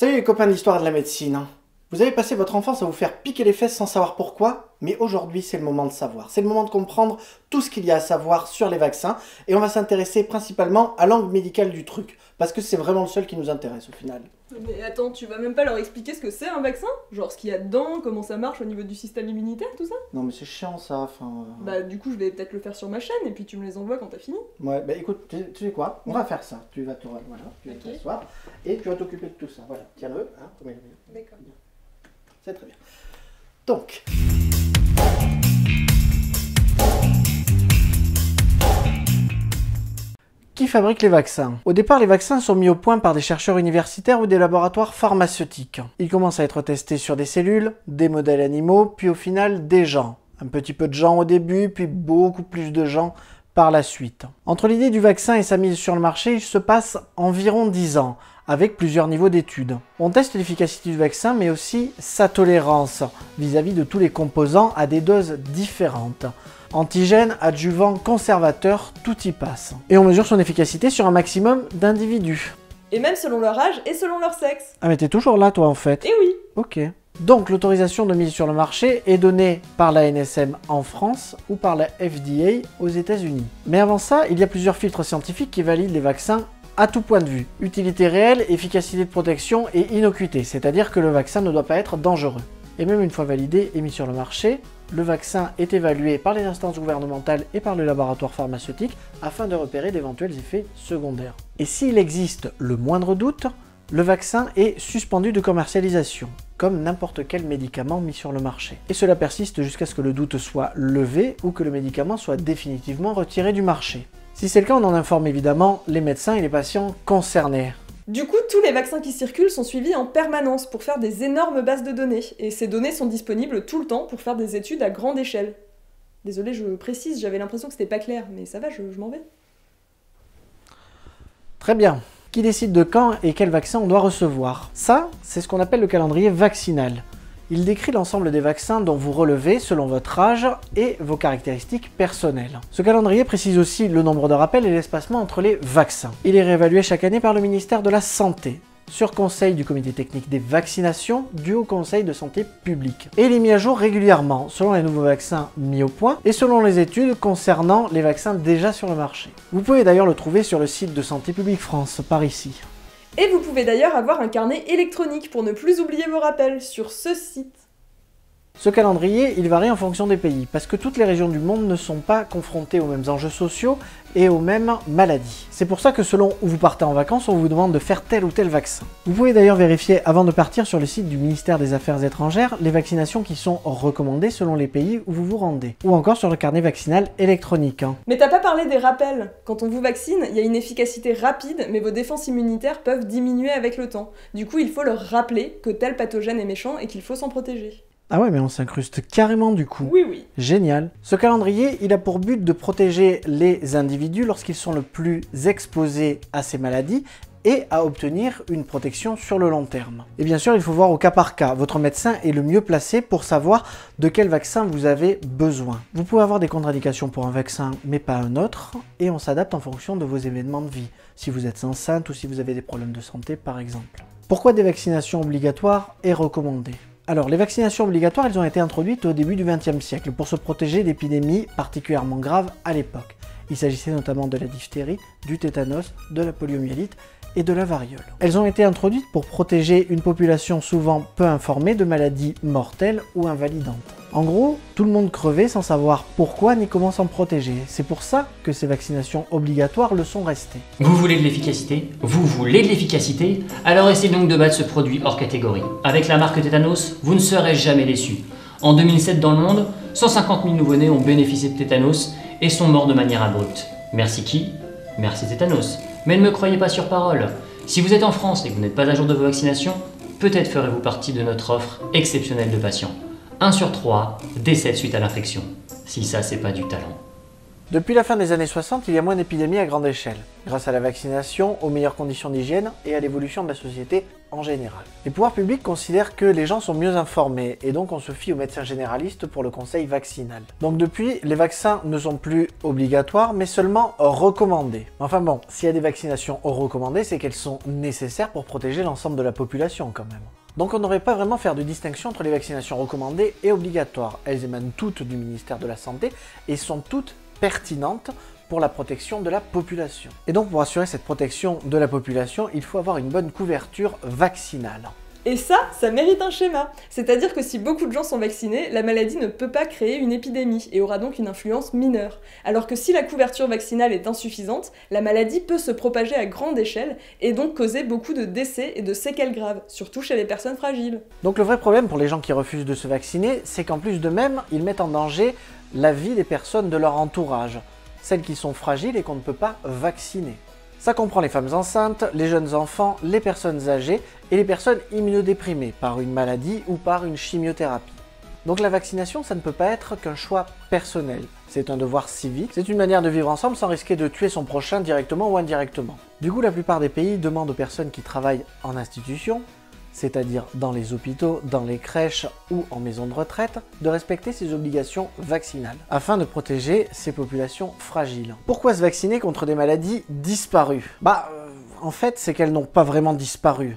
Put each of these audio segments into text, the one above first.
Salut les copains de l'histoire de la médecine. Vous avez passé votre enfance à vous faire piquer les fesses sans savoir pourquoi, mais aujourd'hui c'est le moment de savoir. C'est le moment de comprendre tout ce qu'il y a à savoir sur les vaccins et on va s'intéresser principalement à l'angle médical du truc, parce que c'est vraiment le seul qui nous intéresse au final. Mais attends, tu vas même pas leur expliquer ce que c'est un vaccin? Genre ce qu'il y a dedans, comment ça marche au niveau du système immunitaire, tout ça? Non mais c'est chiant ça, enfin... Bah du coup je vais peut-être le faire sur ma chaîne et puis tu me les envoies quand t'as fini. Ouais, bah écoute, tu sais quoi? On va faire ça. Tu vas te... Voilà, tu vas t'asseoir et tu vas t'occuper de tout ça. Voilà, tiens-le, hein, comme il est. D'accord. C'est très bien. Donc... Qui fabrique les vaccins? Au départ, les vaccins sont mis au point par des chercheurs universitaires ou des laboratoires pharmaceutiques. Ils commencent à être testés sur des cellules, des modèles animaux, puis au final des gens. Un petit peu de gens au début, puis beaucoup plus de gens par la suite. Entre l'idée du vaccin et sa mise sur le marché, il se passe environ 10 ans, avec plusieurs niveaux d'études. On teste l'efficacité du vaccin, mais aussi sa tolérance vis-à-vis de tous les composants à des doses différentes. Antigènes, adjuvants, conservateurs, tout y passe. Et on mesure son efficacité sur un maximum d'individus. Et même selon leur âge et selon leur sexe. Ah mais t'es toujours là toi en fait. Et oui. Ok. Donc l'autorisation de mise sur le marché est donnée par la NSM en France ou par la FDA aux États-Unis. Mais avant ça, il y a plusieurs filtres scientifiques qui valident les vaccins à tout point de vue. Utilité réelle, efficacité de protection et innocuité, c'est-à-dire que le vaccin ne doit pas être dangereux. Et même une fois validé et mis sur le marché, le vaccin est évalué par les instances gouvernementales et par le laboratoire pharmaceutique afin de repérer d'éventuels effets secondaires. Et s'il existe le moindre doute, le vaccin est suspendu de commercialisation, comme n'importe quel médicament mis sur le marché. Et cela persiste jusqu'à ce que le doute soit levé ou que le médicament soit définitivement retiré du marché. Si c'est le cas, on en informe évidemment les médecins et les patients concernés. Du coup, tous les vaccins qui circulent sont suivis en permanence pour faire des énormes bases de données, et ces données sont disponibles tout le temps pour faire des études à grande échelle. Désolé, je précise, j'avais l'impression que c'était pas clair, mais ça va, je m'en vais. Très bien. Qui décide de quand et quel vaccin on doit recevoir? Ça, c'est ce qu'on appelle le calendrier vaccinal. Il décrit l'ensemble des vaccins dont vous relevez selon votre âge et vos caractéristiques personnelles. Ce calendrier précise aussi le nombre de rappels et l'espacement entre les vaccins. Il est réévalué chaque année par le ministère de la Santé, sur conseil du comité technique des vaccinations du Haut Conseil de santé publique. Et il est mis à jour régulièrement, selon les nouveaux vaccins mis au point et selon les études concernant les vaccins déjà sur le marché. Vous pouvez d'ailleurs le trouver sur le site de Santé publique France, par ici. Et vous pouvez d'ailleurs avoir un carnet électronique pour ne plus oublier vos rappels sur ce site. Ce calendrier, il varie en fonction des pays, parce que toutes les régions du monde ne sont pas confrontées aux mêmes enjeux sociaux et aux mêmes maladies. C'est pour ça que selon où vous partez en vacances, on vous demande de faire tel ou tel vaccin. Vous pouvez d'ailleurs vérifier avant de partir sur le site du ministère des Affaires étrangères les vaccinations qui sont recommandées selon les pays où vous vous rendez, ou encore sur le carnet vaccinal électronique. Mais t'as pas parlé des rappels. Quand on vous vaccine, il y a une efficacité rapide, mais vos défenses immunitaires peuvent diminuer avec le temps. Du coup, il faut leur rappeler que tel pathogène est méchant et qu'il faut s'en protéger. Ah ouais, mais on s'incruste carrément du coup. Oui, oui. Génial. Ce calendrier, il a pour but de protéger les individus lorsqu'ils sont le plus exposés à ces maladies et à obtenir une protection sur le long terme. Et bien sûr, il faut voir au cas par cas. Votre médecin est le mieux placé pour savoir de quel vaccin vous avez besoin. Vous pouvez avoir des contre-indications pour un vaccin, mais pas un autre, et on s'adapte en fonction de vos événements de vie, si vous êtes enceinte ou si vous avez des problèmes de santé par exemple. Pourquoi des vaccinations obligatoires et recommandées ? Alors, les vaccinations obligatoires, elles ont été introduites au début du XXe siècle pour se protéger d'épidémies particulièrement graves à l'époque. Il s'agissait notamment de la diphtérie, du tétanos, de la poliomyélite et de la variole. Elles ont été introduites pour protéger une population souvent peu informée de maladies mortelles ou invalidantes. En gros, tout le monde crevait sans savoir pourquoi ni comment s'en protéger. C'est pour ça que ces vaccinations obligatoires le sont restées. Vous voulez de l'efficacité? Vous voulez de l'efficacité? Alors essayez donc de battre ce produit hors catégorie. Avec la marque Tétanos, vous ne serez jamais déçus. En 2007 dans le monde, 150 000 nouveau-nés ont bénéficié de Tétanos et sont morts de manière abrupte. Merci qui? Merci Tétanos. Mais ne me croyez pas sur parole. Si vous êtes en France et que vous n'êtes pas à jour de vos vaccinations, peut-être ferez-vous partie de notre offre exceptionnelle de patients. 1 sur 3 décède suite à l'infection. Si ça, c'est pas du talent. Depuis la fin des années 60, il y a moins d'épidémies à grande échelle, grâce à la vaccination, aux meilleures conditions d'hygiène et à l'évolution de la société en général. Les pouvoirs publics considèrent que les gens sont mieux informés et donc on se fie aux médecins généralistes pour le conseil vaccinal. Donc depuis, les vaccins ne sont plus obligatoires mais seulement recommandés. Enfin bon, s'il y a des vaccinations recommandées, c'est qu'elles sont nécessaires pour protéger l'ensemble de la population quand même. Donc on n'aurait pas vraiment faire de distinction entre les vaccinations recommandées et obligatoires. Elles émanent toutes du ministère de la Santé et sont toutes pertinentes pour la protection de la population. Et donc pour assurer cette protection de la population, il faut avoir une bonne couverture vaccinale. Et ça mérite un schéma. C'est-à-dire que si beaucoup de gens sont vaccinés, la maladie ne peut pas créer une épidémie et aura donc une influence mineure. Alors que si la couverture vaccinale est insuffisante, la maladie peut se propager à grande échelle et donc causer beaucoup de décès et de séquelles graves, surtout chez les personnes fragiles. Donc le vrai problème pour les gens qui refusent de se vacciner, c'est qu'en plus d'eux-mêmes, ils mettent en danger la vie des personnes de leur entourage, celles qui sont fragiles et qu'on ne peut pas vacciner. Ça comprend les femmes enceintes, les jeunes enfants, les personnes âgées et les personnes immunodéprimées par une maladie ou par une chimiothérapie. Donc la vaccination, ça ne peut pas être qu'un choix personnel. C'est un devoir civique, c'est une manière de vivre ensemble sans risquer de tuer son prochain directement ou indirectement. Du coup, la plupart des pays demandent aux personnes qui travaillent en institution, c'est-à-dire dans les hôpitaux, dans les crèches ou en maison de retraite, de respecter ces obligations vaccinales, afin de protéger ces populations fragiles. Pourquoi se vacciner contre des maladies disparues? En fait, c'est qu'elles n'ont pas vraiment disparu.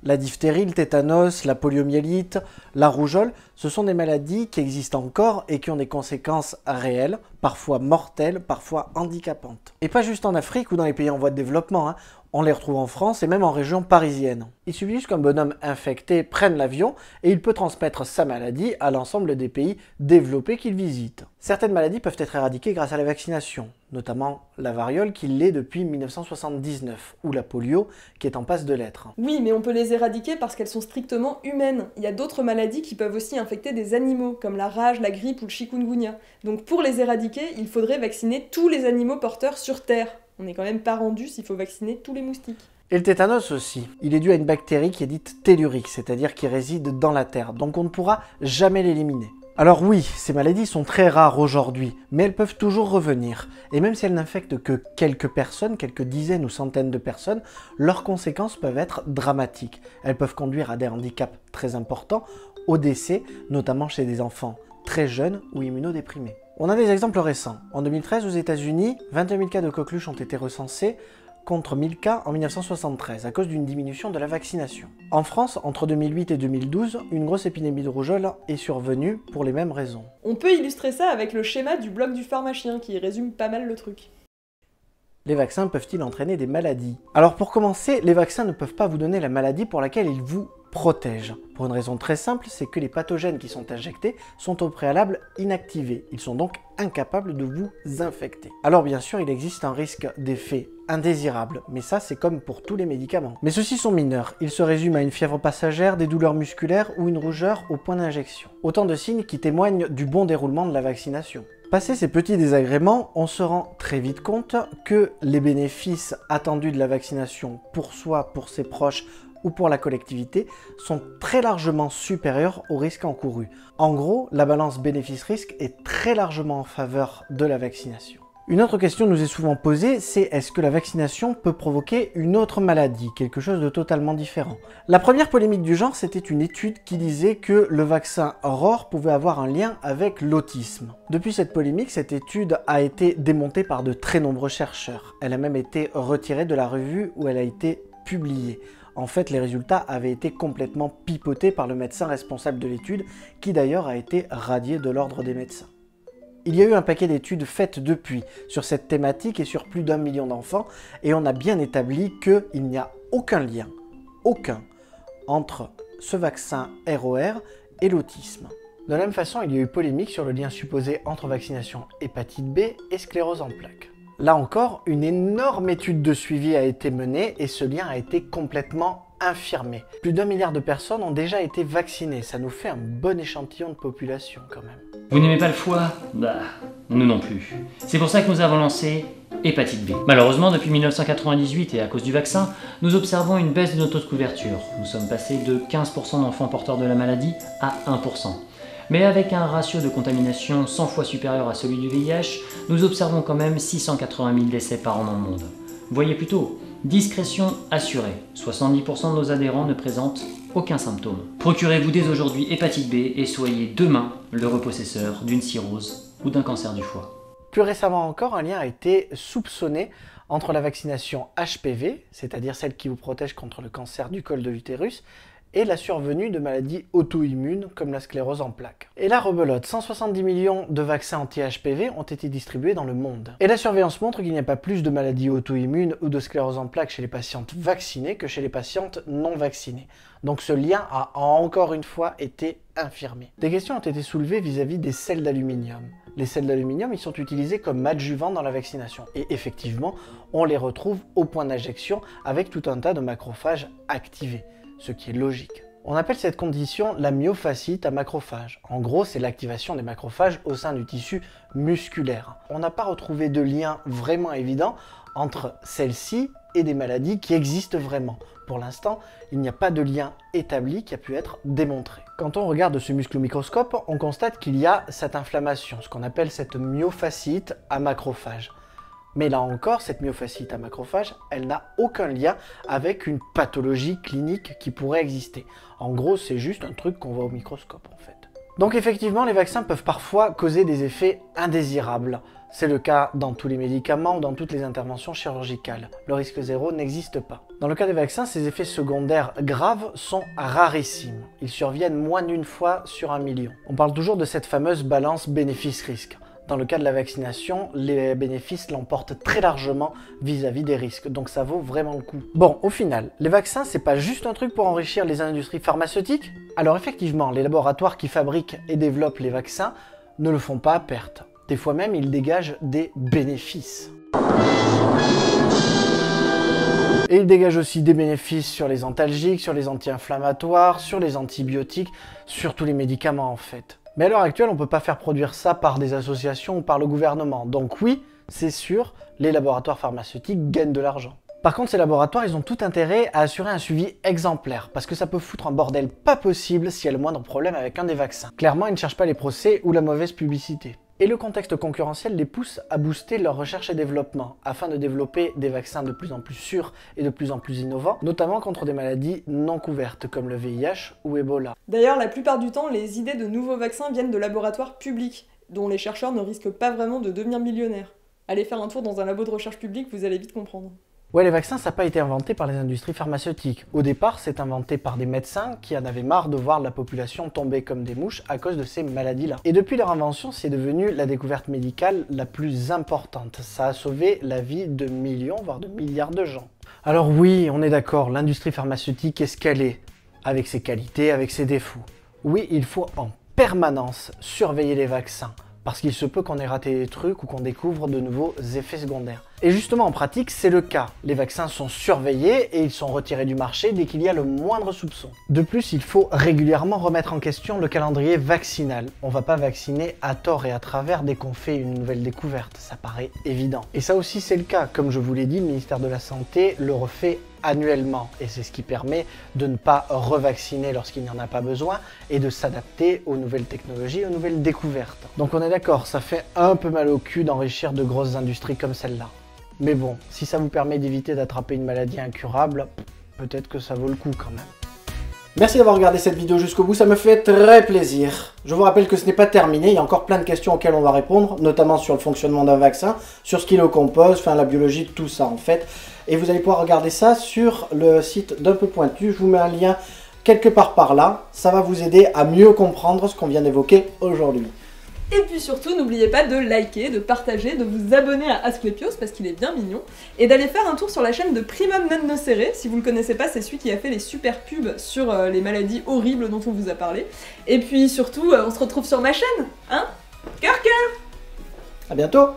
La diphtérie, le tétanos, la poliomyélite, la rougeole, ce sont des maladies qui existent encore et qui ont des conséquences réelles, parfois mortelles, parfois handicapantes. Et pas juste en Afrique ou dans les pays en voie de développement, hein. On les retrouve en France et même en région parisienne. Il suffit juste qu'un bonhomme infecté prenne l'avion et il peut transmettre sa maladie à l'ensemble des pays développés qu'il visite. Certaines maladies peuvent être éradiquées grâce à la vaccination, notamment la variole qui l'est depuis 1979, ou la polio qui est en passe de l'être. Oui, mais on peut les éradiquer parce qu'elles sont strictement humaines. Il y a d'autres maladies qui peuvent aussi infecter des animaux, comme la rage, la grippe ou le chikungunya. Donc pour les éradiquer, il faudrait vacciner tous les animaux porteurs sur Terre. On n'est quand même pas rendu s'il faut vacciner tous les moustiques. Et le tétanos aussi. Il est dû à une bactérie qui est dite tellurique, c'est-à-dire qui réside dans la terre, donc on ne pourra jamais l'éliminer. Alors oui, ces maladies sont très rares aujourd'hui, mais elles peuvent toujours revenir. Et même si elles n'infectent que quelques personnes, quelques dizaines ou centaines de personnes, leurs conséquences peuvent être dramatiques. Elles peuvent conduire à des handicaps très importants, au décès, notamment chez des enfants très jeunes ou immunodéprimés. On a des exemples récents. En 2013, aux États-Unis, 21 000 cas de coqueluche ont été recensés contre 1000 cas en 1973 à cause d'une diminution de la vaccination. En France, entre 2008 et 2012, une grosse épidémie de rougeole est survenue pour les mêmes raisons. On peut illustrer ça avec le schéma du bloc du pharmacien qui résume pas mal le truc. Les vaccins peuvent-ils entraîner des maladies? Alors pour commencer, les vaccins ne peuvent pas vous donner la maladie pour laquelle ils vous protègent. Pour une raison très simple, c'est que les pathogènes qui sont injectés sont au préalable inactivés. Ils sont donc incapables de vous infecter. Alors bien sûr, il existe un risque d'effet indésirable, mais ça c'est comme pour tous les médicaments. Mais ceux-ci sont mineurs. Ils se résument à une fièvre passagère, des douleurs musculaires ou une rougeur au point d'injection. Autant de signes qui témoignent du bon déroulement de la vaccination. Passé ces petits désagréments, on se rend très vite compte que les bénéfices attendus de la vaccination pour soi, pour ses proches ou pour la collectivité sont très largement supérieurs aux risques encourus. En gros, la balance bénéfice-risque est très largement en faveur de la vaccination. Une autre question nous est souvent posée, c'est est-ce que la vaccination peut provoquer une autre maladie, quelque chose de totalement différent? La première polémique du genre, c'était une étude qui disait que le vaccin Aurore pouvait avoir un lien avec l'autisme. Depuis cette polémique, cette étude a été démontée par de très nombreux chercheurs. Elle a même été retirée de la revue où elle a été publiée. En fait, les résultats avaient été complètement pipotés par le médecin responsable de l'étude, qui d'ailleurs a été radié de l'ordre des médecins. Il y a eu un paquet d'études faites depuis sur cette thématique et sur plus d'1 million d'enfants, et on a bien établi qu'il n'y a aucun lien, entre ce vaccin ROR et l'autisme. De la même façon, il y a eu polémique sur le lien supposé entre vaccination hépatite B et sclérose en plaques. Là encore, une énorme étude de suivi a été menée et ce lien a été complètement infirmé. Plus d'1 milliard de personnes ont déjà été vaccinées, ça nous fait un bon échantillon de population quand même. Vous n'aimez pas le foie? Bah, nous non plus. C'est pour ça que nous avons lancé hépatite B. Malheureusement, depuis 1998 et à cause du vaccin, nous observons une baisse de nos taux de couverture. Nous sommes passés de 15% d'enfants porteurs de la maladie à 1%. Mais avec un ratio de contamination 100 fois supérieur à celui du VIH, nous observons quand même 680 000 décès par an dans le monde. Voyez plutôt, discrétion assurée, 70% de nos adhérents ne présentent aucun symptôme. Procurez-vous dès aujourd'hui hépatite B et soyez demain le repossesseur d'une cirrhose ou d'un cancer du foie. Plus récemment encore, un lien a été soupçonné entre la vaccination HPV, c'est-à-dire celle qui vous protège contre le cancer du col de l'utérus, et la survenue de maladies auto-immunes comme la sclérose en plaques. Et la rebelote, 170 millions de vaccins anti-HPV ont été distribués dans le monde. Et la surveillance montre qu'il n'y a pas plus de maladies auto-immunes ou de sclérose en plaques chez les patientes vaccinées que chez les patientes non vaccinées. Donc ce lien a encore une fois été infirmé. Des questions ont été soulevées vis-à-vis des sels d'aluminium. Les sels d'aluminium, ils sont utilisés comme adjuvants dans la vaccination. Et effectivement, on les retrouve au point d'injection avec tout un tas de macrophages activés, ce qui est logique. On appelle cette condition la myofascite à macrophages. En gros, c'est l'activation des macrophages au sein du tissu musculaire. On n'a pas retrouvé de lien vraiment évident entre celle-ci et des maladies qui existent vraiment. Pour l'instant, il n'y a pas de lien établi qui a pu être démontré. Quand on regarde ce muscle au microscope, on constate qu'il y a cette inflammation, ce qu'on appelle cette myofascite à macrophages. Mais là encore, cette myofascite à macrophages, elle n'a aucun lien avec une pathologie clinique qui pourrait exister. En gros, c'est juste un truc qu'on voit au microscope en fait. Donc effectivement, les vaccins peuvent parfois causer des effets indésirables. C'est le cas dans tous les médicaments ou dans toutes les interventions chirurgicales. Le risque zéro n'existe pas. Dans le cas des vaccins, ces effets secondaires graves sont rarissimes. Ils surviennent moins d'une fois sur 1 million. On parle toujours de cette fameuse balance bénéfice-risque. Dans le cas de la vaccination, les bénéfices l'emportent très largement vis-à-vis des risques, donc ça vaut vraiment le coup. Bon, au final, les vaccins, c'est pas juste un truc pour enrichir les industries pharmaceutiques? Alors effectivement, les laboratoires qui fabriquent et développent les vaccins ne le font pas à perte. Des fois même, ils dégagent des bénéfices. Et ils dégagent aussi des bénéfices sur les antalgiques, sur les anti-inflammatoires, sur les antibiotiques, sur tous les médicaments en fait. Mais à l'heure actuelle, on ne peut pas faire produire ça par des associations ou par le gouvernement. Donc oui, c'est sûr, les laboratoires pharmaceutiques gagnent de l'argent. Par contre, ces laboratoires, ils ont tout intérêt à assurer un suivi exemplaire, parce que ça peut foutre un bordel pas possible s'il y a le moindre problème avec un des vaccins. Clairement, ils ne cherchent pas les procès ou la mauvaise publicité. Et le contexte concurrentiel les pousse à booster leur recherche et développement, afin de développer des vaccins de plus en plus sûrs et de plus en plus innovants, notamment contre des maladies non couvertes comme le VIH ou Ebola. D'ailleurs, la plupart du temps, les idées de nouveaux vaccins viennent de laboratoires publics, dont les chercheurs ne risquent pas vraiment de devenir millionnaires. Allez faire un tour dans un labo de recherche publique, vous allez vite comprendre. Ouais, les vaccins, ça n'a pas été inventé par les industries pharmaceutiques. Au départ, c'est inventé par des médecins qui en avaient marre de voir la population tomber comme des mouches à cause de ces maladies-là. Et depuis leur invention, c'est devenu la découverte médicale la plus importante. Ça a sauvé la vie de millions, voire de milliards de gens. Alors oui, on est d'accord, l'industrie pharmaceutique est ce qu'elle est, avec ses qualités, avec ses défauts. Oui, il faut en permanence surveiller les vaccins, parce qu'il se peut qu'on ait raté des trucs ou qu'on découvre de nouveaux effets secondaires. Et justement en pratique, c'est le cas. Les vaccins sont surveillés et ils sont retirés du marché dès qu'il y a le moindre soupçon. De plus, il faut régulièrement remettre en question le calendrier vaccinal. On va pas vacciner à tort et à travers dès qu'on fait une nouvelle découverte, ça paraît évident. Et ça aussi c'est le cas, comme je vous l'ai dit, le ministère de la Santé le refait annuellement et c'est ce qui permet de ne pas revacciner lorsqu'il n'y en a pas besoin et de s'adapter aux nouvelles technologies, aux nouvelles découvertes. Donc on est d'accord, ça fait un peu mal au cul d'enrichir de grosses industries comme celle-là. Mais bon, si ça vous permet d'éviter d'attraper une maladie incurable, peut-être que ça vaut le coup quand même. Merci d'avoir regardé cette vidéo jusqu'au bout, ça me fait très plaisir. Je vous rappelle que ce n'est pas terminé, il y a encore plein de questions auxquelles on va répondre, notamment sur le fonctionnement d'un vaccin, sur ce qui le compose, enfin la biologie, tout ça en fait. Et vous allez pouvoir regarder ça sur le site d'Un peu Pointu, je vous mets un lien quelque part par là, ça va vous aider à mieux comprendre ce qu'on vient d'évoquer aujourd'hui. Et puis surtout, n'oubliez pas de liker, de partager, de vous abonner à Asclepios parce qu'il est bien mignon, et d'aller faire un tour sur la chaîne de Primum Non Nocere. Si vous le connaissez pas, c'est celui qui a fait les super pubs sur les maladies horribles dont on vous a parlé. Et puis surtout, on se retrouve sur ma chaîne, hein? Cœur cœur! À bientôt!